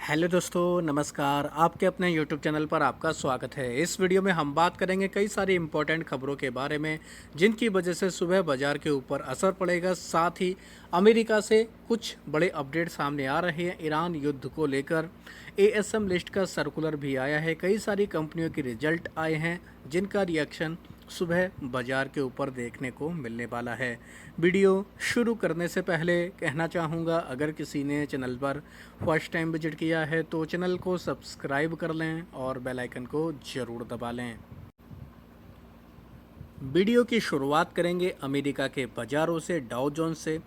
Hello दोस्तों, नमस्कार। आपके अपने यूट्यूब चैनल पर आपका स्वागत है। इस वीडियो में हम बात करेंगे कई सारी इंपॉर्टेंट खबरों के बारे में जिनकी वजह से सुबह बाजार के ऊपर असर पड़ेगा। साथ ही अमेरिका से कुछ बड़े अपडेट सामने आ रहे हैं ईरान युद्ध को लेकर। एएसएम लिस्ट का सर्कुलर भी आया है, कई सारी कंपनियों के रिजल्ट आए हैं जिनका रिएक्शन सुबह बाजार के ऊपर देखने को मिलने वाला है। वीडियो शुरू करने से पहले कहना चाहूँगा, अगर किसी ने चैनल पर फर्स्ट टाइम विजिट किया है तो चैनल को सब्सक्राइब कर लें और बेल आइकन को ज़रूर दबा लें। वीडियो की शुरुआत करेंगे अमेरिका के बाज़ारों से, डाउ जोन्स से।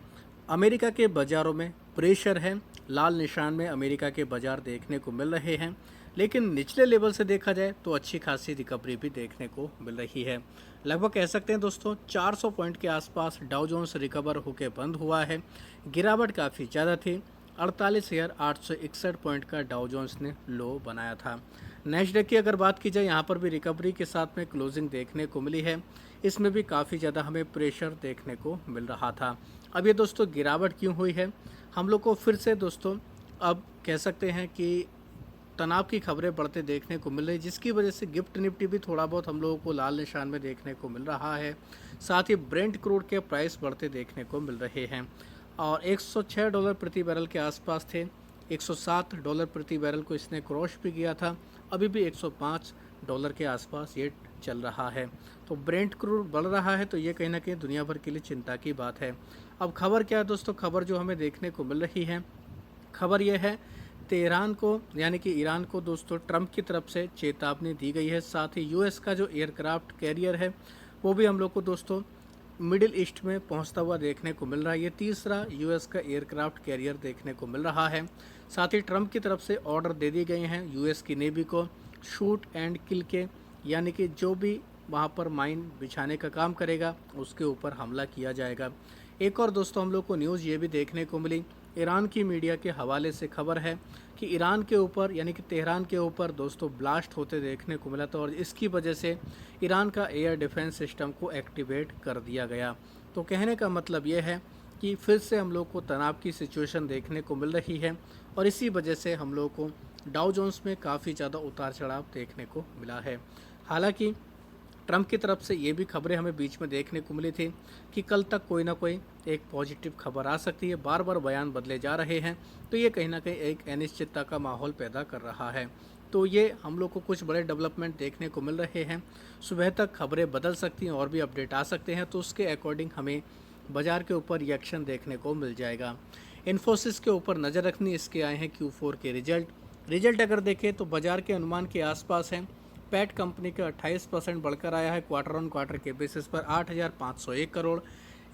अमेरिका के बाज़ारों में प्रेशर है, लाल निशान में अमेरिका के बाज़ार देखने को मिल रहे हैं, लेकिन निचले लेवल से देखा जाए तो अच्छी खासी रिकवरी भी देखने को मिल रही है। लगभग कह सकते हैं दोस्तों 400 पॉइंट के आसपास डाउ जोन्स रिकवर होकर बंद हुआ है। गिरावट काफ़ी ज़्यादा थी, 48,861 पॉइंट का डाउ जोन्स ने लो बनाया था। नैस्डैक की अगर बात की जाए, यहाँ पर भी रिकवरी के साथ में क्लोजिंग देखने को मिली है। इसमें भी काफ़ी ज़्यादा हमें प्रेशर देखने को मिल रहा था। अब ये दोस्तों गिरावट क्यों हुई है, हम लोग को फिर से दोस्तों अब कह सकते हैं कि तनाव की खबरें बढ़ते देखने को मिल रही, जिसकी वजह से गिफ्ट निफ्टी भी थोड़ा बहुत हम लोगों को लाल निशान में देखने को मिल रहा है। साथ ही ब्रेंट क्रूड के प्राइस बढ़ते देखने को मिल रहे हैं और $106 प्रति बैरल के आसपास थे। $107 प्रति बैरल को इसने क्रॉस भी किया था। अभी भी $105 के आसपास ये चल रहा है। तो ब्रेंट क्रूड बढ़ रहा है, तो ये कहीं ना कहीं दुनिया भर के लिए चिंता की बात है। अब खबर क्या है दोस्तों, खबर जो हमें देखने को मिल रही है, खबर यह है तेहरान को यानी कि ईरान को दोस्तों ट्रंप की तरफ से चेतावनी दी गई है। साथ ही यूएस का जो एयरक्राफ्ट कैरियर है वो भी हम लोग को दोस्तों मिडिल ईस्ट में पहुंचता हुआ देखने को मिल रहा है। ये तीसरा यूएस का एयरक्राफ्ट कैरियर देखने को मिल रहा है। साथ ही ट्रंप की तरफ से ऑर्डर दे दिए गए हैं यूएस की नेवी को शूट एंड किल के, यानी कि जो भी वहाँ पर माइन बिछाने का काम करेगा उसके ऊपर हमला किया जाएगा। एक और दोस्तों हम लोग को न्यूज़ ये भी देखने को मिली, ईरान की मीडिया के हवाले से खबर है कि ईरान के ऊपर यानी कि तेहरान के ऊपर दोस्तों ब्लास्ट होते देखने को मिला था और इसकी वजह से ईरान का एयर डिफेंस सिस्टम को एक्टिवेट कर दिया गया। तो कहने का मतलब ये है कि फिर से हम लोग को तनाव की सिचुएशन देखने को मिल रही है और इसी वजह से हम लोग को डाउ जोन्स में काफ़ी ज़्यादा उतार चढ़ाव देखने को मिला है। हालांकि ट्रंप की तरफ से ये भी खबरें हमें बीच में देखने को मिली थी कि कल तक कोई ना कोई एक पॉजिटिव खबर आ सकती है। बार बार बयान बदले जा रहे हैं, तो ये कहीं ना कहीं एक अनिश्चितता का माहौल पैदा कर रहा है। तो ये हम लोग को कुछ बड़े डेवलपमेंट देखने को मिल रहे हैं। सुबह तक खबरें बदल सकती हैं और भी अपडेट आ सकते हैं, तो उसके अकॉर्डिंग हमें बाज़ार के ऊपर रिएक्शन देखने को मिल जाएगा। इन्फोसिस के ऊपर नज़र रखनी, इसके आए हैं Q4 के रिजल्ट अगर देखें तो बाज़ार के अनुमान के आसपास हैं। पैट कंपनी का 28% बढ़कर आया है क्वार्टर ऑन क्वार्टर के बेसिस पर 8,501 करोड़।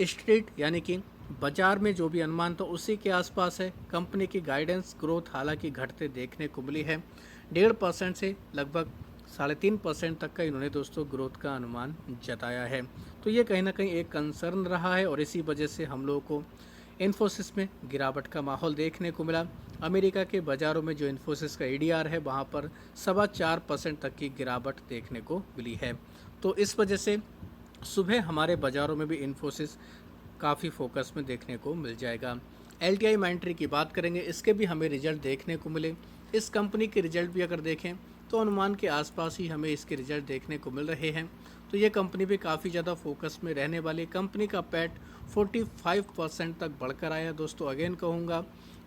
स्ट्रीट यानी कि बाजार में जो भी अनुमान था उसी के आसपास है। कंपनी की गाइडेंस ग्रोथ हालांकि घटते देखने को मिली है, 1.5% से लगभग 3.5% तक का इन्होंने दोस्तों ग्रोथ का अनुमान जताया है। तो ये कहीं ना कहीं एक कंसर्न रहा है और इसी वजह से हम लोगों को इन्फोसिस में गिरावट का माहौल देखने को मिला। अमेरिका के बाज़ारों में जो इन्फोसिस का ईडीआर है वहाँ पर 4.25% तक की गिरावट देखने को मिली है। तो इस वजह से सुबह हमारे बाज़ारों में भी इन्फोसिस काफ़ी फोकस में देखने को मिल जाएगा। LTI माइंट्री की बात करेंगे, इसके भी हमें रिजल्ट देखने को मिले। इस कंपनी के रिजल्ट भी अगर देखें तो अनुमान के आसपास ही हमें इसके रिजल्ट देखने को मिल रहे हैं। तो ये कंपनी भी काफ़ी ज़्यादा फोकस में रहने वाली। कंपनी का पैट 45% तक बढ़कर आया। दोस्तों अगेन कहूँगा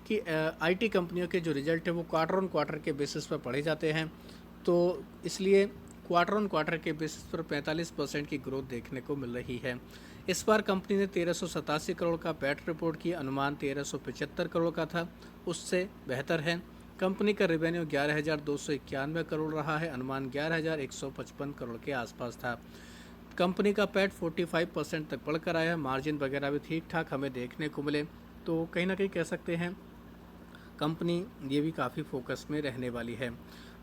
कि IT कंपनियों के जो रिजल्ट है वो क्वार्टर ऑन क्वार्टर के बेसिस पर पढ़े जाते हैं, तो इसलिए क्वार्टर ऑन क्वार्टर के बेसिस पर 45% की ग्रोथ देखने को मिल रही है। इस बार कंपनी ने 1387 करोड़ का पैट रिपोर्ट किया, अनुमान 1375 करोड़ का था, उससे बेहतर है। कंपनी का रेवेन्यू 11,291 करोड़ रहा है, अनुमान 11,155 करोड़ के आसपास था। कंपनी का पैट 45% तक बढ़कर आया, मार्जिन वगैरह भी ठीक ठाक हमें देखने को मिले। तो कहीं ना कहीं कह सकते हैं कंपनी ये भी काफ़ी फोकस में रहने वाली है।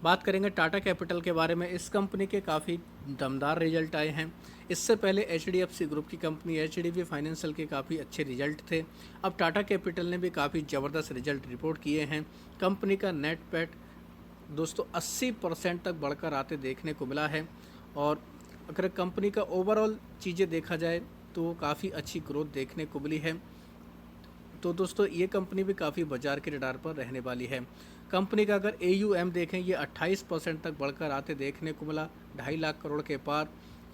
बात करेंगे टाटा कैपिटल के बारे में, इस कंपनी के काफ़ी दमदार रिजल्ट आए हैं। इससे पहले HDFC ग्रुप की कंपनी HDB फाइनेंशियल के काफ़ी अच्छे रिजल्ट थे। अब टाटा कैपिटल ने भी काफ़ी ज़बरदस्त रिजल्ट रिपोर्ट किए हैं। कंपनी का नेट पैट दोस्तों 80% तक बढ़कर आते देखने को मिला है और अगर कंपनी का ओवरऑल चीज़ें देखा जाए तो काफ़ी अच्छी ग्रोथ देखने को मिली है। तो दोस्तों ये कंपनी भी काफ़ी बाजार के रडार पर रहने वाली है। कंपनी का अगर AUM देखें, ये 28% तक बढ़कर आते देखने को मिला, 2.5 लाख करोड़ के पार।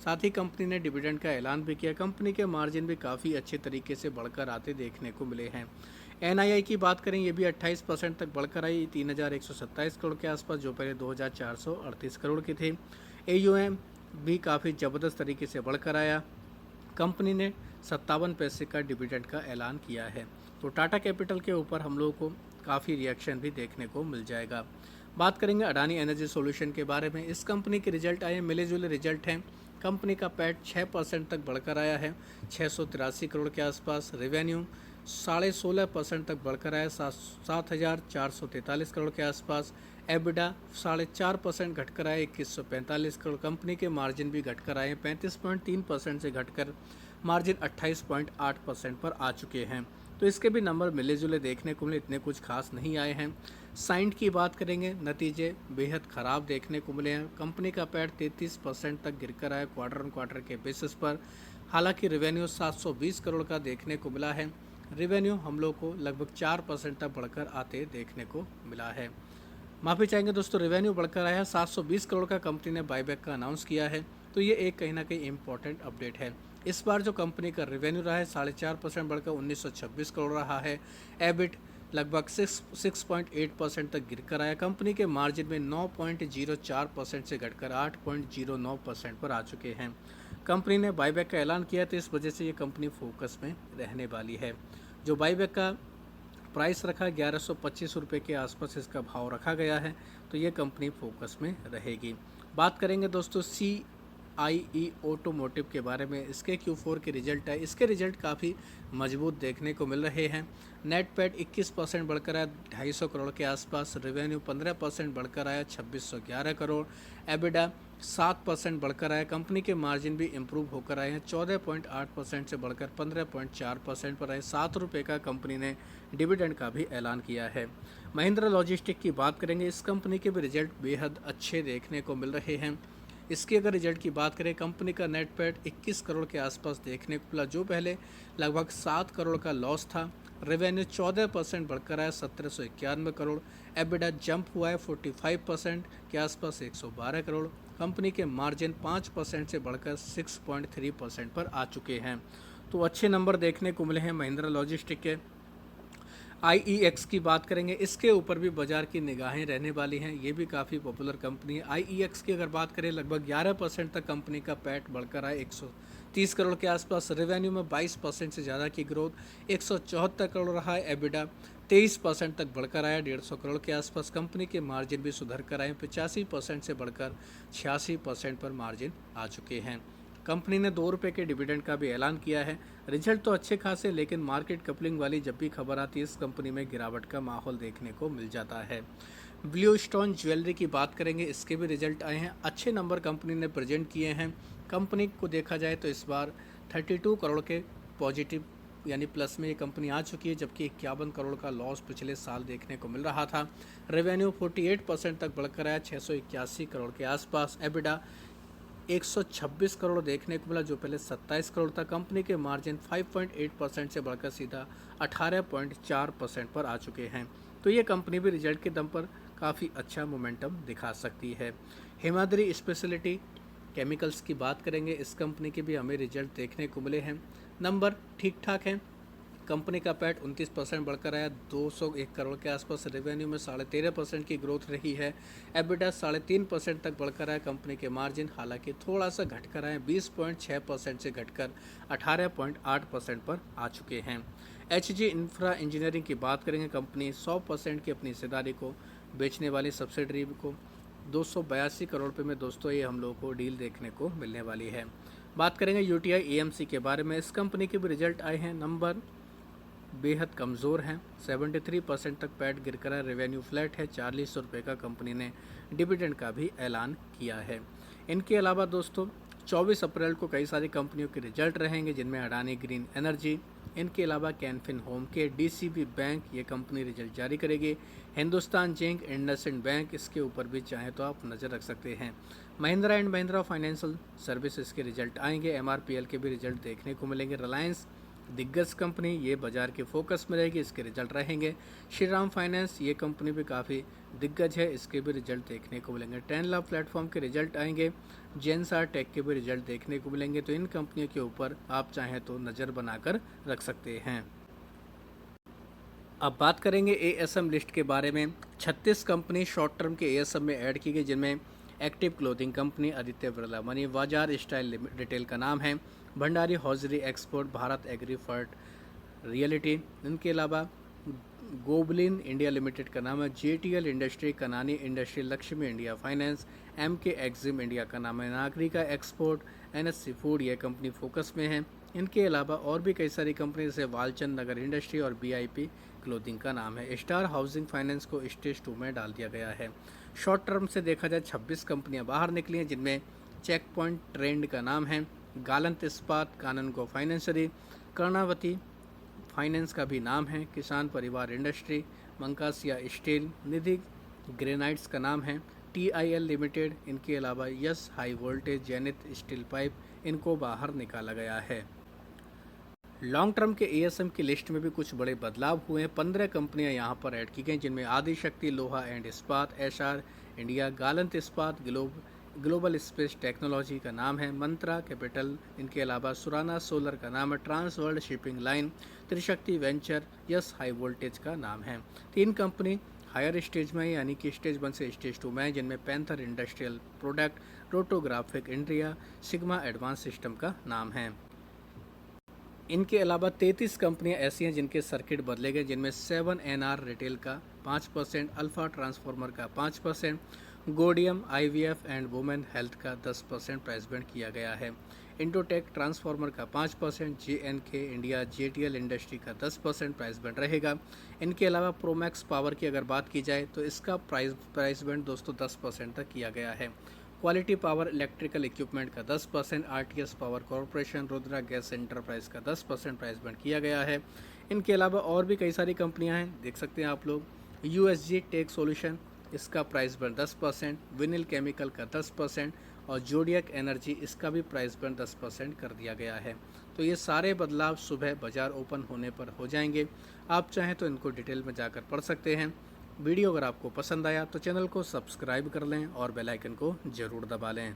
साथ ही कंपनी ने डिविडेंड का ऐलान भी किया। कंपनी के मार्जिन भी काफ़ी अच्छे तरीके से बढ़कर आते देखने को मिले हैं। NII की बात करें, ये भी 28% तक बढ़कर आई, 3,127 करोड़ के आसपास, जो पहले 2,438 करोड़ की थी। AUM भी काफ़ी ज़बरदस्त तरीके से बढ़कर आया। कंपनी ने 57 पैसे का डिविडेंड का ऐलान किया है। तो टाटा कैपिटल के ऊपर हम लोगों को काफ़ी रिएक्शन भी देखने को मिल जाएगा। बात करेंगे अडानी एनर्जी सॉल्यूशन के बारे में। इस कंपनी के रिजल्ट आए, मिले जुले रिजल्ट हैं। कंपनी का पैट 6% तक बढ़कर आया है, 683 करोड़ के आसपास। रेवेन्यू 16.5% तक बढ़कर आया, 7,443 करोड़ के आसपास। एबिडा 4.5% घटकर आए, 2145 करोड़। कंपनी के मार्जिन भी घटकर आए, 35.3% से घटकर मार्जिन 28.8% पर आ चुके हैं। तो इसके भी नंबर मिले जुले देखने को मिले, इतने कुछ खास नहीं आए हैं। साइंट की बात करेंगे, नतीजे बेहद ख़राब देखने को मिले हैं। कंपनी का पैट 33% तक गिरकर आया क्वार्टर ऑन क्वार्टर के बेसिस पर। हालांकि रेवेन्यू 720 करोड़ का देखने को मिला है। रेवेन्यू हम लोग को लगभग 4% तक बढ़कर आते देखने को मिला है। माफ़ी चाहेंगे दोस्तों, रेवेन्यू बढ़कर आया है, 720 करोड़ का कंपनी ने बाईबैक का अनाउंस किया है। तो ये एक कहीं ना कहीं इम्पॉर्टेंट अपडेट है। इस बार जो कंपनी का रेवेन्यू रहा है 4.5% बढ़कर 1926 करोड़ रहा है। एबिट लगभग 6.8% तक गिरकर आया। कंपनी के मार्जिन में 9.04% से घटकर 8.09% पर आ चुके हैं। कंपनी ने बाईबैक का ऐलान किया, तो इस वजह से ये कंपनी फोकस में रहने वाली है। जो बाईबैक का प्राइस रखा 1125 रुपये के आसपास इसका भाव रखा गया है, तो ये कंपनी फोकस में रहेगी। बात करेंगे दोस्तों CIE ऑटोमोटिव के बारे में। इसके Q4 के रिजल्ट है, इसके रिजल्ट काफ़ी मजबूत देखने को मिल रहे हैं। नेट पैट 21% बढ़कर आया, 250 करोड़ के आसपास। रेवेन्यू 15% बढ़कर आया, 2611 करोड़। एबिडा 7% बढ़कर आया। कंपनी के मार्जिन भी इम्प्रूव होकर आए हैं, 14.8% से बढ़कर 15.4% पर आए। 7 रुपये का कंपनी ने डिविडेंड का भी ऐलान किया है। महिंद्रा लॉजिस्टिक की बात करेंगे, इस कंपनी के भी रिजल्ट बेहद अच्छे देखने को मिल रहे हैं। इसके अगर रिजल्ट की बात करें, कंपनी का नेट पैट 21 करोड़ के आसपास देखने को मिला, जो पहले लगभग 7 करोड़ का लॉस था। रेवेन्यू 14% बढ़कर आया, 1791 करोड़। एबिडा जंप हुआ है 45% के आसपास, 112 करोड़। कंपनी के मार्जिन 5% से बढ़कर 6.3% पर आ चुके हैं। तो अच्छे नंबर देखने को मिले हैं महिंद्रा लॉजिस्टिक के। IEX की बात करेंगे, इसके ऊपर भी बाजार की निगाहें रहने वाली हैं। ये भी काफ़ी पॉपुलर कंपनी है। IEX की अगर बात करें, लगभग 11% तक कंपनी का पैट बढ़कर आया, 130 करोड़ के आसपास। रेवेन्यू में 22% से ज़्यादा की ग्रोथ, 174 करोड़ रहा है। एबिडा 23% तक बढ़कर आया, 150 करोड़ के आसपास। कंपनी के मार्जिन भी सुधर कर आए, 85% से बढ़कर 86% पर मार्जिन आ चुके हैं। कंपनी ने 2 रुपये के डिविडेंड का भी ऐलान किया है। रिजल्ट तो अच्छे खासे, लेकिन मार्केट कपलिंग वाली जब भी खबर आती है, इस कंपनी में गिरावट का माहौल देखने को मिल जाता है। ब्लू स्टोन ज्वेलरी की बात करेंगे, इसके भी रिजल्ट आए हैं, अच्छे नंबर कंपनी ने प्रेजेंट किए हैं। कंपनी को देखा जाए तो इस बार 32 करोड़ के पॉजिटिव यानी प्लस में ये कंपनी आ चुकी है, जबकि 51 करोड़ का लॉस पिछले साल देखने को मिल रहा था। रेवेन्यू 48% तक बढ़कर आया, 681 करोड़ के आसपास। एबिडा 126 करोड़ देखने को मिला, जो पहले 27 करोड़ था। कंपनी के मार्जिन 5.8% से बढ़कर सीधा 18.4% पर आ चुके हैं। तो ये कंपनी भी रिजल्ट के दम पर काफ़ी अच्छा मोमेंटम दिखा सकती है। हिमाद्री स्पेशलिटी केमिकल्स की बात करेंगे, इस कंपनी के भी हमें रिजल्ट देखने को मिले हैं। नंबर ठीक ठाक हैं। कंपनी का पैट 29% बढ़कर आया, 201 करोड़ के आसपास। रेवेन्यू में 13.5% की ग्रोथ रही है। एबिडा 3.5% तक बढ़कर आया। कंपनी के मार्जिन हालांकि थोड़ा सा घटकर आए, 20.6% से घटकर 18.8% पर आ चुके हैं। HG इंफ्रा इंजीनियरिंग की बात करेंगे, कंपनी 100% की अपनी हिस्सेदारी को बेचने वाली सब्सिडरी को 282 करोड़ रुपये में दोस्तों ये हम लोगों को डील देखने को मिलने वाली है। बात करेंगे UTI AMC के बारे में, इस कंपनी के भी रिजल्ट आए हैं। नंबर बेहद कमज़ोर हैं, 73% तक पैट गिर कर। रेवेन्यू फ्लैट है, 40 रुपये का कंपनी ने डिविडेंड का भी ऐलान किया है। इनके अलावा दोस्तों 24 अप्रैल को कई सारी कंपनियों के रिजल्ट रहेंगे, जिनमें अडानी ग्रीन एनर्जी, इनके अलावा कैनफिन होम के, DCB बैंक, ये कंपनी रिजल्ट जारी करेगी। हिंदुस्तान जिंक, इंडसइंड बैंक, इसके ऊपर भी चाहे तो आप नज़र रख सकते हैं। Mahindra and Mahindra financial services के रिजल्ट आएंगे। MRPL के भी रिजल्ट देखने को मिलेंगे। रिलायंस दिग्गज कंपनी, ये बाजार के फोकस में रहेगी, इसके रिजल्ट रहेंगे। श्रीराम फाइनेंस, ये कंपनी भी काफ़ी दिग्गज है, इसके भी रिजल्ट देखने को मिलेंगे। टेनला प्लेटफॉर्म के रिजल्ट आएंगे। जेनसार टेक के भी रिजल्ट देखने को मिलेंगे। तो इन कंपनियों के ऊपर आप चाहें तो नज़र बनाकर रख सकते हैं। अब बात करेंगे एएसएम लिस्ट के बारे में। 36 कंपनी शॉर्ट टर्म के एएसएम में ऐड की गई, जिनमें active clothing company, Aditya Birla money, Bazaar style retail का नाम है, Bhandari hosiery export, Bharat Agrifert reality, इनके अलावा गोबलिन इंडिया लिमिटेड का नाम है, JTL industry, Kanani industry, Lakshmi India finance, MK exim India का नाम है, नागरिका एक्सपोर्ट, एनएससी फूड, यह कंपनी फोकस में है। इनके अलावा और भी कई सारी कंपनी जैसे वालचंद नगर इंडस्ट्री और बीआईपी क्लोथिंग का नाम है। स्टार हाउसिंग फाइनेंस को स्टेज 2 में डाल दिया गया है। शॉर्ट टर्म से देखा जाए 26 कंपनियां बाहर निकली हैं, जिनमें चेक पॉइंट ट्रेंड का नाम है, गालंत इस्पात, काननगो फाइनेंसरी, कर्णावती फाइनेंस का भी नाम है, किसान परिवार इंडस्ट्री, मंकासिया स्टील, निधि ग्रेनाइट्स का नाम है, टीआईएल लिमिटेड, इनके अलावा yes high voltage, जैनित steel pipe, इनको बाहर निकाला गया है। लॉन्ग टर्म के एएसएम की लिस्ट में भी कुछ बड़े बदलाव हुए हैं। 15 कंपनियां यहां पर ऐड की गई, जिनमें आदिशक्ति लोहा एंड इस्पात, एशआर इंडिया, गालंत इस्पात, ग्लोबल स्पेस टेक्नोलॉजी का नाम है, मंत्रा कैपिटल, इनके अलावा सुराना सोलर का नाम है, trans world shipping line, Trishakti venture, yes high voltage का नाम है। 3 कंपनी हायर स्टेज में, यानी कि स्टेज 1 से स्टेज 2 में, जिनमें panther industrial product, rotographic India, sigma advance system का नाम है। इनके अलावा 33 कंपनियां ऐसी हैं जिनके सर्किट बदले गए, जिनमें 7NR रिटेल का 5%, अल्फा ट्रांसफॉर्मर का 5%, गोडियम आईवीएफ एंड वुमेन हेल्थ का 10% प्राइस बैंड किया गया है। इंडोटेक ट्रांसफॉर्मर का 5%, JNK इंडिया, जेटीएल इंडस्ट्री का 10% प्राइस बैंड रहेगा। इनके अलावा प्रोमैक्स पावर की अगर बात की जाए तो इसका प्राइस बैंड दोस्तों 10% तक किया गया है। क्वालिटी पावर इलेक्ट्रिकल इक्विपमेंट का 10%, RTS power corporation, Rudra gas enterprise का 10% प्राइस बैंड किया गया है। इनके अलावा और भी कई सारी कंपनियां हैं, देख सकते हैं आप लोग। यूएसजी टेक सॉल्यूशन, इसका प्राइस बैंड 10%, विनिल केमिकल का 10% और जोडियक एनर्जी, इसका भी प्राइस बैंड 10% कर दिया गया है। तो ये सारे बदलाव सुबह बाजार ओपन होने पर हो जाएंगे। आप चाहें तो इनको डिटेल में जाकर पढ़ सकते हैं। वीडियो अगर आपको पसंद आया तो चैनल को सब्सक्राइब कर लें और बेल आइकन को ज़रूर दबा लें।